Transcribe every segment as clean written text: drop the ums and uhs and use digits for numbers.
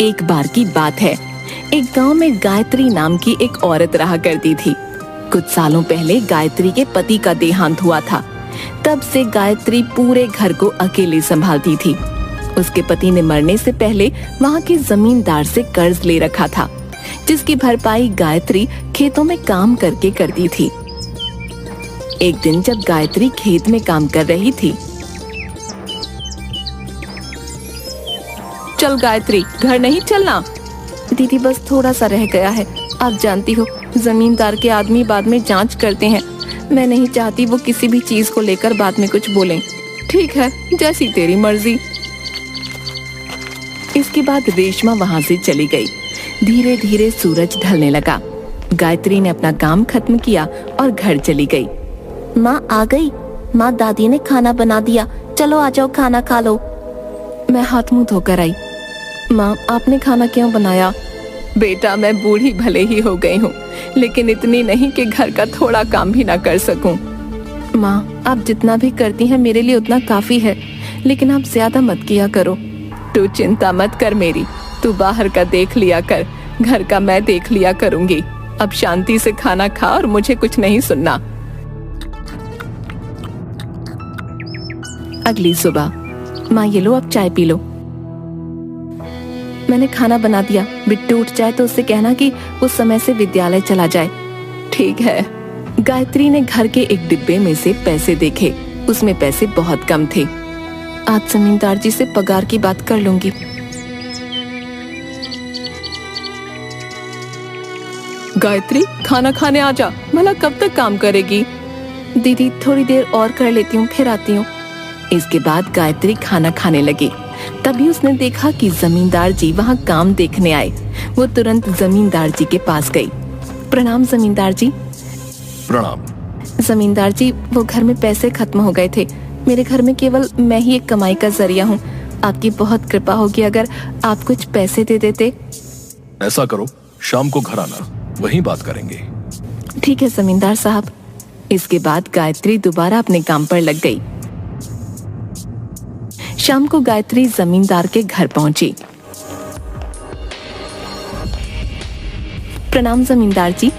एक बार की बात है, एक गांव में गायत्री नाम की एक औरत रहा करती थी। कुछ सालों पहले गायत्री के पति का देहांत हुआ था। तब से गायत्री पूरे घर को अकेले संभालती थी। उसके पति ने मरने से पहले वहां के जमींदार से कर्ज ले रखा था, जिसकी भरपाई गायत्री खेतों में काम करके करती थी। एक दिन जब गायत्री खेत में काम कर रही थी, चल गायत्री, घर नहीं चलना। दीदी बस थोड़ा सा रह गया है, आप जानती हो जमींदार के आदमी बाद में जांच करते हैं। मैं नहीं चाहती वो किसी भी चीज को लेकर बाद में कुछ बोलें। ठीक है, जैसी तेरी मर्जी। इसके बाद रेशमा वहां से चली गई। धीरे धीरे सूरज ढलने लगा। गायत्री ने अपना काम खत्म किया और घर चली गई। माँ आ गई। माँ, दादी ने खाना बना दिया, चलो आ जाओ खाना खा लो। मैं हाथ मुंह धोकर आई। माँ, आपने खाना क्यों बनाया? बेटा, मैं बूढ़ी भले ही हो गई हूँ, लेकिन इतनी नहीं कि घर का थोड़ा काम भी ना कर सकूं। माँ, आप जितना भी करती हैं मेरे लिए उतना काफी है, लेकिन आप ज्यादा मत किया करो। तू चिंता मत कर मेरी, तू बाहर का देख लिया कर, घर का मैं देख लिया करूंगी। अब शांति से खाना खा और मुझे कुछ नहीं सुनना। अगली सुबह, माँ ये लो, अब चाय पी लो। मैंने खाना बना दिया, बिट्टू उठ जाए तो उससे कहना कि उस समय से विद्यालय चला जाए। ठीक है। गायत्री ने घर के एक डिब्बे में से पैसे देखे। उसमें पैसे बहुत कम थे। आज जमींदार जी से पगार की बात कर लूंगी। गायत्री, खाना खाने आ जा, भला कब तक काम करेगी? दीदी थोड़ी देर और कर लेती हूँ, फिर आती हूँ। इसके बाद गायत्री खाना खाने लगी। तभी उसने देखा कि जमींदार जी वहाँ काम देखने आए। वो तुरंत जमींदार जी के पास गई। प्रणाम जमींदार जी। प्रणाम। जमींदार जी, वो घर में पैसे खत्म हो गए थे। मेरे घर में केवल मैं ही एक कमाई का जरिया हूँ। आपकी बहुत कृपा होगी अगर आप कुछ पैसे दे देते। ऐसा करो, शाम को घर आना, वहीं बात करेंगे। ठीक है जमींदार साहब। इसके बाद गायत्री दोबारा अपने काम पर लग गई। शाम को गायत्री जमींदार के घर पहुंची। प्रणाम जमींदार जी।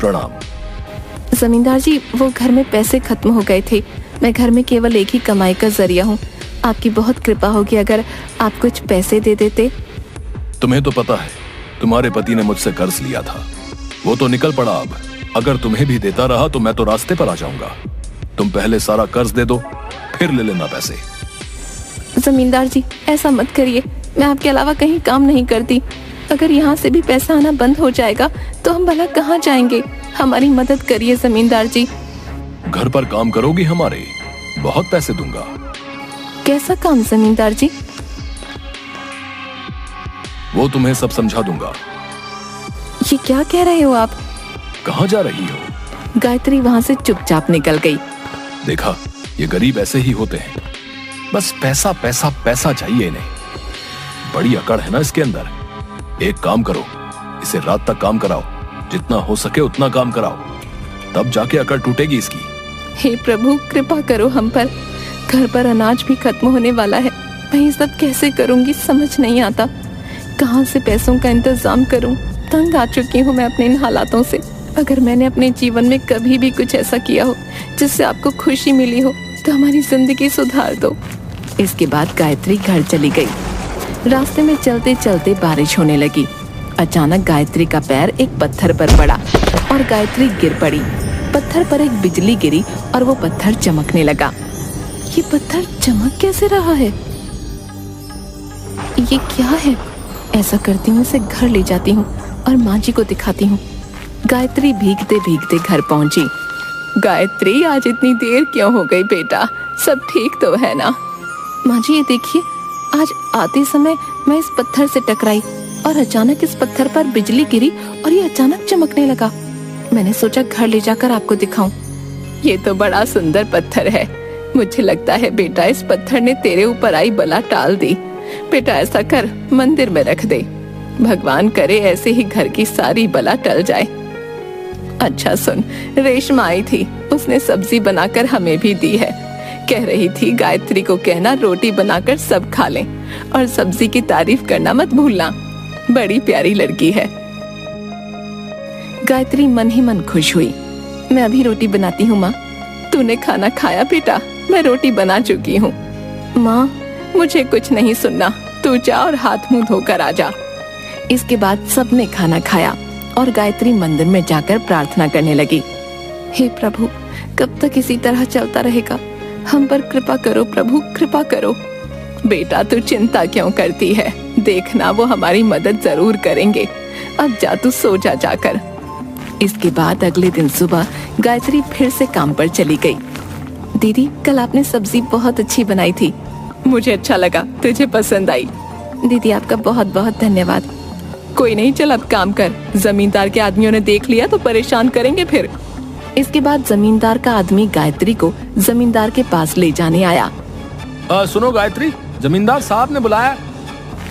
प्रणाम। जमींदार जी, वो घर में पैसे खत्म हो गए थे। मैं घर में केवल एक ही कमाई का जरिया हूँ। आपकी बहुत कृपा होगी अगर आप कुछ पैसे दे देते। तुम्हें तो पता है तुम्हारे पति ने मुझसे कर्ज लिया था, वो तो निकल पड़ा। अब अगर तुम्हें भी देता रहा तो मैं तो रास्ते पर आ जाऊंगा। तुम पहले सारा कर्ज दे दो, फिर ले लेना पैसे। जमींदार जी, ऐसा मत करिए। मैं आपके अलावा कहीं काम नहीं करती। अगर यहाँ से भी पैसा आना बंद हो जाएगा तो हम भला कहाँ जाएंगे? हमारी मदद करिए जमींदार जी। घर पर काम करोगी हमारे, बहुत पैसे दूंगा। कैसा काम जमींदार जी? वो तुम्हें सब समझा दूंगा। ये क्या कह रहे हो आप? कहाँ जा रही हो? गायत्री वहाँ से चुपचाप निकल गई। देखा, ये गरीब ऐसे ही होते हैं, बस पैसा पैसा पैसा चाहिए इन्हें। बड़ी अकड़ है ना इसके अंदर। एक काम करो, इसे रात तक काम कराओ, जितना हो सके उतना काम कराओ, तब जाके अकड़ टूटेगी इसकी। हे प्रभु, कृपा करो हम पर। घर पर अनाज भी खत्म होने वाला है। मैं ये सब कैसे करूंगी, समझ नहीं आता। कहाँ से पैसों का इंतजाम करूं? तंग आ चुकी हूँ मैं अपने इन हालातों से। अगर मैंने अपने जीवन में कभी भी कुछ ऐसा किया हो जिससे आपको खुशी मिली हो तो हमारी जिंदगी सुधार दो। इसके बाद गायत्री घर चली गई। रास्ते में चलते चलते बारिश होने लगी। अचानक गायत्री का पैर एक पत्थर पर पड़ा और गायत्री गिर पड़ी। पत्थर पर एक बिजली गिरी और वो पत्थर चमकने लगा। ये पत्थर चमक कैसे रहा है? ये क्या है? ऐसा करती हूँ, इसे घर ले जाती हूँ और माँ जी को दिखाती हूँ। गायत्री भीगते भीगते घर पहुंची। गायत्री, आज इतनी देर क्यों हो गई बेटा? सब ठीक तो है ना? माँ जी, ये देखिए, आज आते समय मैं इस पत्थर से टकराई और अचानक इस पत्थर पर बिजली गिरी और ये अचानक चमकने लगा। मैंने सोचा घर ले जाकर आपको दिखाऊं। ये तो बड़ा सुंदर पत्थर है। मुझे लगता है बेटा इस पत्थर ने तेरे ऊपर आई बला टाल दी। बेटा ऐसा कर, मंदिर में रख दे। भगवान करे ऐसे ही घर की सारी बला टल जाए। अच्छा सुन, रेशमा आई थी, उसने सब्जी बनाकर हमें भी दी है। कह रही थी गायत्री को कहना रोटी बनाकर सब खा लें और सब्जी की तारीफ करना मत भूलना। बड़ी प्यारी लड़की है। गायत्री मन ही मन खुश हुई। मैं अभी रोटी बनाती हूँ माँ। तूने खाना खाया बेटा? मैं रोटी बना चुकी हूँ। माँ मुझे कुछ नहीं सुनना, तू जा और हाथ मुंह धोकर आ जा। इसके बाद सबने खाना खाया और गायत्री मंदिर में जाकर प्रार्थना करने लगी। हे प्रभु, कब तक इसी तरह चलता रहेगा? हम पर कृपा करो प्रभु, कृपा करो। बेटा तू चिंता क्यों करती है? देखना वो हमारी मदद जरूर करेंगे। अब जा तू सो जा जाकर। इसके बाद अगले दिन सुबह गायत्री फिर से काम पर चली गई। दीदी कल आपने सब्जी बहुत अच्छी बनाई थी। मुझे अच्छा लगा, तुझे पसंद आई। दीदी आपका बहुत बहुत धन्यवाद। कोई नहीं, चल अब काम कर। जमींदार के आदमियों ने देख लिया तो परेशान करेंगे फिर। इसके बाद जमींदार का आदमी गायत्री को जमींदार के पास ले जाने आया। सुनो गायत्री, जमींदार साहब ने बुलाया।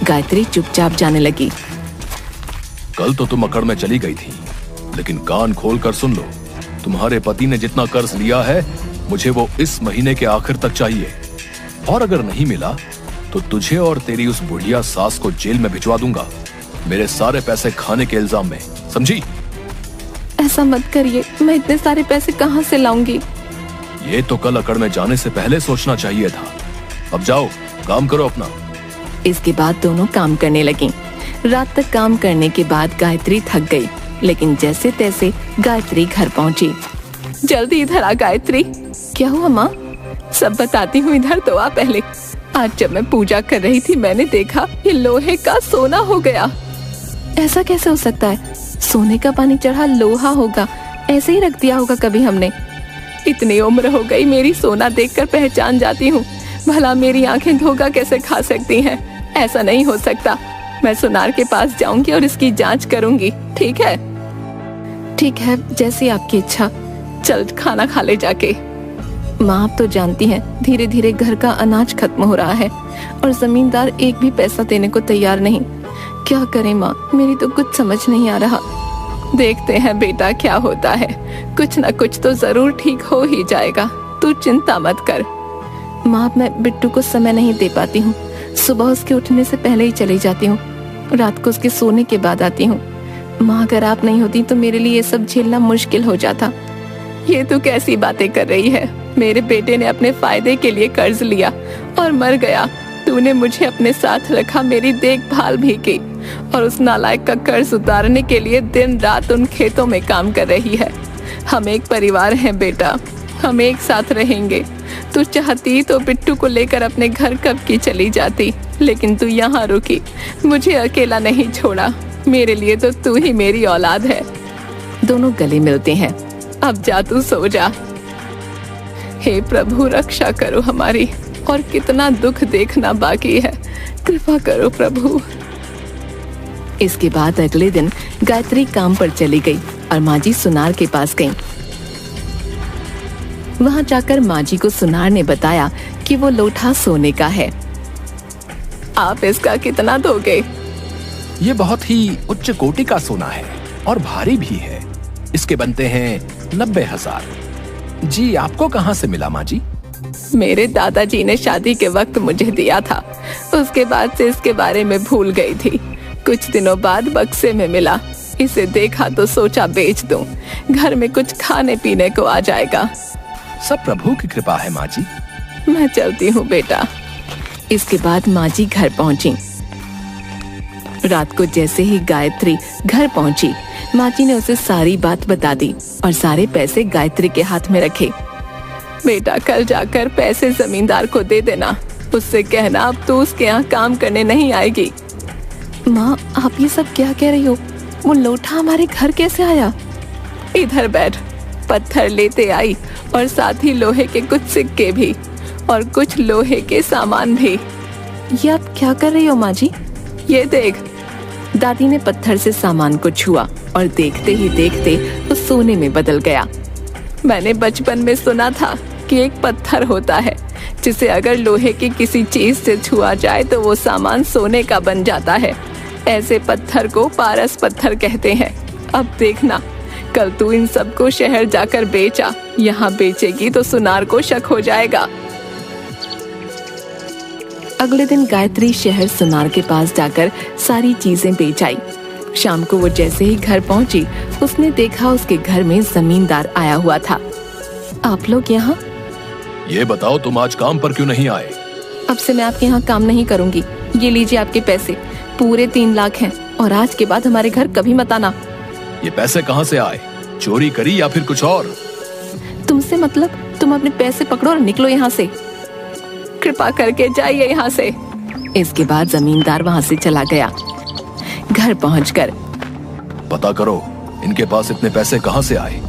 गायत्री चुपचाप जाने लगी। कल तो तुम अकड़ में चली गई थी, लेकिन कान खोल कर सुन लो। तुम्हारे पति ने जितना कर्ज लिया है, मुझे वो इस महीने के आखिर तक चाहिए। और अगर नहीं मिला तो तुझे और तेरी उस बुढ़िया सास को जेल में भिजवा दूंगा, मेरे सारे पैसे खाने के इल्जाम में, समझी? ऐसा मत करिए, मैं इतने सारे पैसे कहाँ से लाऊंगी? ये तो कल अकड़ में जाने से पहले सोचना चाहिए था। अब जाओ, काम करो अपना। इसके बाद दोनों काम करने लगी। रात तक काम करने के बाद गायत्री थक गई, लेकिन जैसे तैसे गायत्री घर पहुंची। जल्दी इधर आ गायत्री। क्या हुआ माँ? सब बताती हूँ, इधर तो आ पहले। आज जब मैं पूजा कर रही थी, मैंने देखा ये लोहे का सोना हो गया। ऐसा कैसे हो सकता है? सोने का पानी चढ़ा लोहा होगा, ऐसे ही रख दिया होगा कभी हमने। इतनी उम्र हो गई, मेरी सोना देखकर पहचान जाती हूँ। भला मेरी आंखें धोखा कैसे खा सकती हैं? ऐसा नहीं हो सकता। मैं सुनार के पास जाऊंगी और इसकी जांच करूंगी। ठीक है? ठीक है, जैसी आपकी इच्छा। चल खाना खा ले जाके। माँ आप तो जानती हैं, धीरे धीरे घर का अनाज खत्म हो रहा है और जमींदार एक भी पैसा देने को तैयार नहीं। क्या करें माँ, मेरी तो कुछ समझ नहीं आ रहा। देखते हैं बेटा क्या होता है, कुछ न कुछ तो जरूर ठीक हो ही जाएगा, तू चिंता मत कर। माँ मैं बिट्टू को समय नहीं दे पाती हूँ। सुबह उसके उठने से पहले ही चली जाती हूँ, रात को उसके सोने के बाद आती हूँ। माँ अगर आप नहीं होती तो मेरे लिए ये सब झेलना मुश्किल हो जाता। ये तू कैसी बातें कर रही है? मेरे बेटे ने अपने फायदे के लिए कर्ज लिया और मर गया। तूने मुझे अपने साथ रखा, मेरी देखभाल भी की और उस नालायक का कर्ज उतारने के लिए दिन रात उन खेतों में काम कर रही है। हम एक परिवार हैं बेटा, हम एक साथ रहेंगे। तू चाहती तो बिट्टू को लेकर अपने घर कब की चली जाती, लेकिन तू यहाँ रुकी, मुझे अकेला नहीं छोड़ा। मेरे लिए तो तू ही मेरी औलाद है। दोनों गले मिलते हैं। अब जा तू सो जा। हे प्रभु रक्षा करो हमारी, और कितना दुख देखना बाकी है, कृपा करो प्रभु। इसके बाद अगले दिन गायत्री काम पर चली गई और माँ जी सुनार के पास गई। वहां जाकर माँ जी को सुनार ने बताया कि वो लोटा सोने का है। आप इसका कितना दोगे? ये बहुत ही उच्च कोटि का सोना है और भारी भी है। इसके बनते हैं 90,000। जी आपको कहाँ से मिला माँ जी? मेरे दादाजी ने शादी के वक्त मुझे दिया था, उसके बाद से इसके बारे में भूल गई थी। कुछ दिनों बाद बक्से में मिला, इसे देखा तो सोचा बेच दूं, घर में कुछ खाने पीने को आ जाएगा। सब प्रभु की कृपा है माँ जी। मैं चलती हूँ बेटा। इसके बाद माँ जी घर पहुंची। रात को जैसे ही गायत्री घर पहुंची, माँ जी ने उसे सारी बात बता दी और सारे पैसे गायत्री के हाथ में रखे। बेटा कल जाकर पैसे जमींदार को दे देना, उससे कहना अब तू उसके यहाँ काम करने नहीं आएगी। माँ आप ये सब क्या कह रही हो? वो लोटा हमारे घर कैसे आया? इधर बैठ। पत्थर लेते आई और साथ ही लोहे के कुछ सिक्के भी और कुछ लोहे के सामान भी। ये आप क्या कर रही हो माँ जी? ये देख। दादी ने पत्थर से सामान को छुआ और देखते ही देखते वो सोने में बदल गया। मैंने बचपन में सुना था कि एक पत्थर होता है जिसे अगर लोहे की किसी चीज से छुआ जाए तो वो सामान सोने का बन जाता है। ऐसे पत्थर को पारस पत्थर कहते हैं। अब देखना, कल तू इन सबको शहर जाकर बेचा। यहाँ बेचेगी तो सुनार को शक हो जाएगा। अगले दिन गायत्री शहर सुनार के पास जाकर सारी चीजें बेच आई। शाम को वो जैसे ही घर पहुंची, उसने देखा उसके घर में जमींदार आया हुआ था। आप लोग यहाँ? ये बताओ तुम आज काम पर क्यों नहीं आए? अब से मैं आपके यहाँ काम नहीं करूंगी। ये लीजिए आपके पैसे, पूरे 3 लाख हैं, और आज के बाद हमारे घर कभी मत आना। ये पैसे कहाँ से आए? चोरी करी या फिर कुछ और? तुमसे मतलब? तुम अपने पैसे पकड़ो और निकलो यहाँ से। कृपा करके जाइए यहाँ से। इसके बाद जमींदार वहाँ से चला गया। घर पहुंचकर पता करो इनके पास इतने पैसे कहाँ से आए।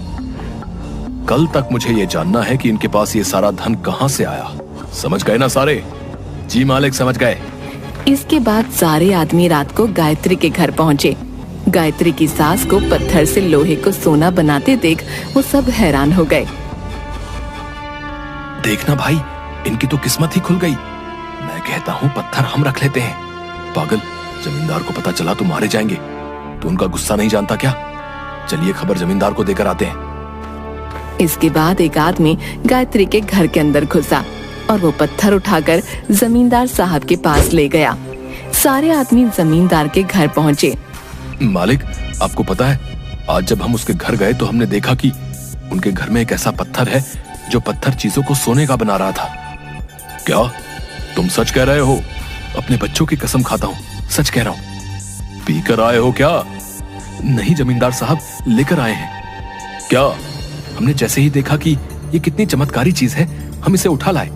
कल तक मुझे ये जानना है कि इनके पास ये सारा धन कहाँ से आया। समझ गए ना सारे? जी मालिक, समझ गए। इसके बाद सारे आदमी रात को गायत्री के घर पहुंचे। गायत्री की सास को पत्थर से लोहे को सोना बनाते देख वो सब हैरान हो गए। देखना भाई, इनकी तो किस्मत ही खुल गई। मैं कहता हूँ पत्थर हम रख लेते हैं। पागल, जमींदार को पता चला तो मारे जाएंगे। तो उनका गुस्सा नहीं जानता क्या? चलिए खबर जमींदार को देकर आते हैं। इसके बाद एक आदमी गायत्री के घर के अंदर घुसा और वो पत्थर उठाकर जमींदार साहब के पास ले गया। सारे आदमी जमींदार के घर पहुंचे। मालिक, आपको पता है, आज जब हम उसके घर गए तो हमने देखा कि उनके घर में एक ऐसा पत्थर है जो पत्थर चीजों को सोने का बना रहा था। क्या तुम सच कह रहे हो? अपने बच्चों की कसम खाता हूँ, सच कह रहा हूँ। पीकर आए हो क्या? नहीं जमींदार साहब, लेकर आए हैं। क्या? हमने जैसे ही देखा कि ये कितनी चमत्कारी चीज है, हम इसे उठा लाए।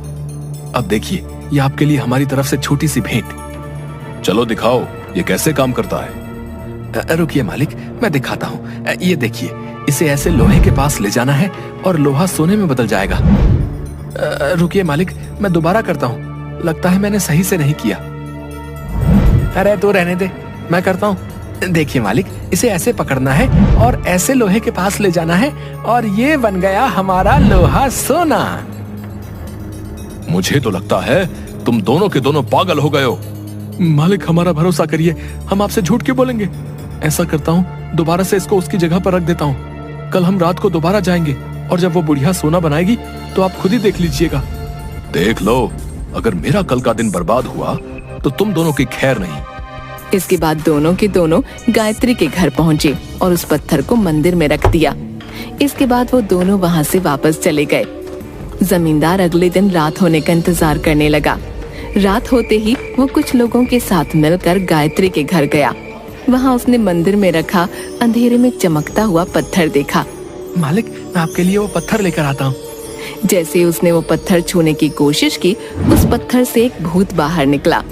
अब देखिए, ये आपके लिए हमारी तरफ से छोटी सी भेंट। चलो दिखाओ, ये कैसे काम करता है। रुकिए मालिक, मैं दिखाता हूँ। ये देखिए, इसे ऐसे लोहे के पास ले जाना है और लोहा सोने में बदल जाएगा। रुकिए मालिक, मैं दोबारा करता हूँ। लगता है मैंने सही से नहीं किया। अरे तो रहने दे, मैं करता हूँ। देखिए मालिक, इसे ऐसे पकड़ना है और ऐसे लोहे के पास ले जाना है और ये बन गया हमारा लोहा सोना। मुझे तो लगता है तुम दोनों के दोनों पागल हो गए हो। मालिक, हमारा भरोसा करिए, हम आपसे झूठ क्यों बोलेंगे। ऐसा करता हूँ, दोबारा से इसको उसकी जगह पर रख देता हूँ। कल हम रात को दोबारा जाएंगे और जब वो बुढ़िया सोना बनाएगी तो आप खुद ही देख लीजिएगा। देख लो, अगर मेरा कल का दिन बर्बाद हुआ तो तुम दोनों की खैर नहीं। इसके बाद दोनों के दोनों गायत्री के घर पहुंचे और उस पत्थर को मंदिर में रख दिया। इसके बाद वो दोनों वहाँ से वापस चले गए। जमींदार अगले दिन रात होने का इंतजार करने लगा। रात होते ही वो कुछ लोगों के साथ मिलकर गायत्री के घर गया। वहाँ उसने मंदिर में रखा अंधेरे में चमकता हुआ पत्थर देखा। मालिक, मैं आपके लिए वो पत्थर लेकर आता हूँ। जैसे ही उसने वो पत्थर छूने की कोशिश की, उस पत्थर से एक भूत बाहर निकला।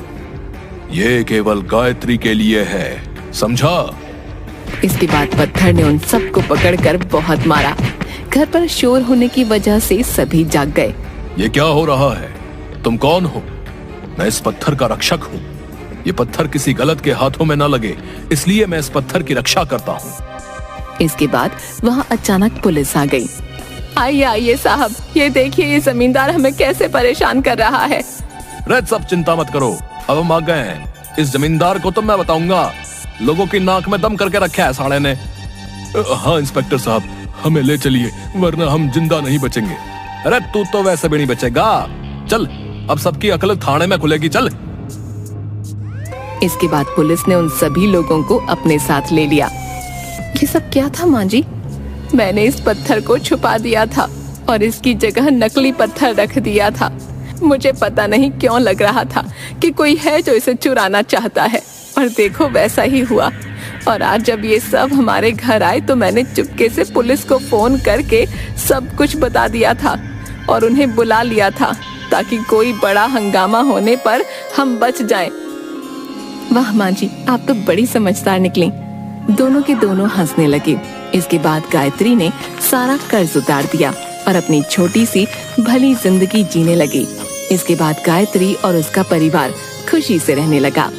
ये केवल गायत्री के लिए है, समझा? इसके बाद पत्थर ने उन सबको पकड़कर बहुत मारा। घर पर शोर होने की वजह से सभी जाग गए। ये क्या हो रहा है? तुम कौन हो? मैं इस पत्थर का रक्षक हूँ। ये पत्थर किसी गलत के हाथों में न लगे, इसलिए मैं इस पत्थर की रक्षा करता हूँ। इसके बाद वहाँ अचानक पुलिस आ गई। आइए आइए साहब, ये देखिए, ये जमींदार हमें कैसे परेशान कर रहा है। रेड, सब चिंता मत करो, अब हम आ गए हैं। इस जमींदार को तो मैं बताऊंगा। लोगों की नाक में दम करके रखा है साले ने। हाँ इंस्पेक्टर साहब, हमें ले चलिए, वरना हम जिंदा नहीं बचेंगे। अरे तू तो वैसे भी नहीं बचेगा। चल, अब सबकी अकल थाने में खुलेगी, चल। इसके बाद पुलिस ने उन सभी लोगों को अपने साथ ले लिया। ये सब क्या था माँ जी? मैंने इस पत्थर को छुपा दिया था और इसकी जगह नकली पत्थर रख दिया था। मुझे पता नहीं क्यों लग रहा था कि कोई है जो इसे चुराना चाहता है, और देखो वैसा ही हुआ। और आज जब ये सब हमारे घर आए तो मैंने चुपके से पुलिस को फोन करके सब कुछ बता दिया था और उन्हें बुला लिया था, ताकि कोई बड़ा हंगामा होने पर हम बच जाएं। वाह माँ जी, आप तो बड़ी समझदार निकली। दोनों के दोनों हंसने लगे। इसके बाद गायत्री ने सारा कर्ज उतार दिया और अपनी छोटी सी भली जिंदगी जीने लगी। इसके बाद गायत्री और उसका परिवार खुशी से रहने लगा।